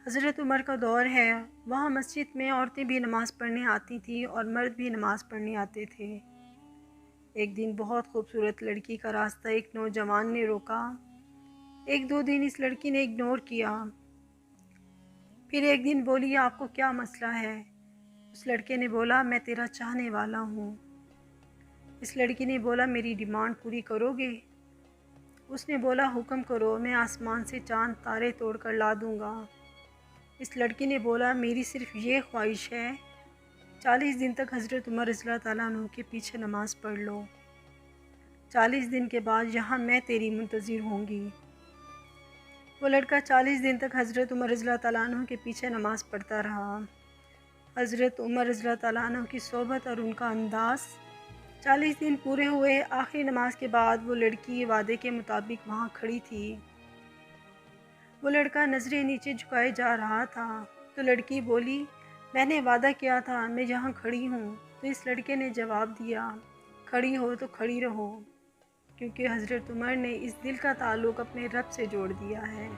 हज़रत उमर का दौर है। वहाँ मस्जिद में औरतें भी नमाज़ पढ़ने आती थीं और मर्द भी नमाज़ पढ़ने आते थे। एक दिन बहुत खूबसूरत लड़की का रास्ता एक नौजवान ने रोका। एक दो दिन इस लड़की ने इग्नोर किया। फिर एक दिन बोली, आपको क्या मसला है? उस लड़के ने बोला, मैं तेरा चाहने वाला हूँ। इस लड़की ने बोला, मेरी डिमांड पूरी करोगे? उसने बोला, हुक्म करो, मैं आसमान से चांद तारे तोड़ कर ला दूँगा। इस लड़की ने बोला, मेरी सिर्फ ये ख्वाहिश है, 40 दिन तक हज़रत उमर रज़ियल्लाहु ताला अन्हु के पीछे नमाज़ पढ़ लो। 40 दिन के बाद यहाँ मैं तेरी मुंतज़िर होंगी। वो लड़का 40 दिन तक हज़रत उमर रज़ियल्लाहु ताला अन्हु के पीछे नमाज़ पढ़ता रहा। हज़रत उमर रज़ियल्लाहु ताला अन्हु की सोहबत और उनका अंदाज़। 40 दिन पूरे हुए। आखिरी नमाज के बाद वो लड़की वादे के मुताबिक वहाँ खड़ी थी। वो लड़का नज़रें नीचे झुकाए जा रहा था। तो लड़की बोली, मैंने वादा किया था, मैं यहाँ खड़ी हूँ। तो इस लड़के ने जवाब दिया, खड़ी हो तो खड़ी रहो, क्योंकि हज़रत उमर ने इस दिल का ताल्लुक़ अपने रब से जोड़ दिया है।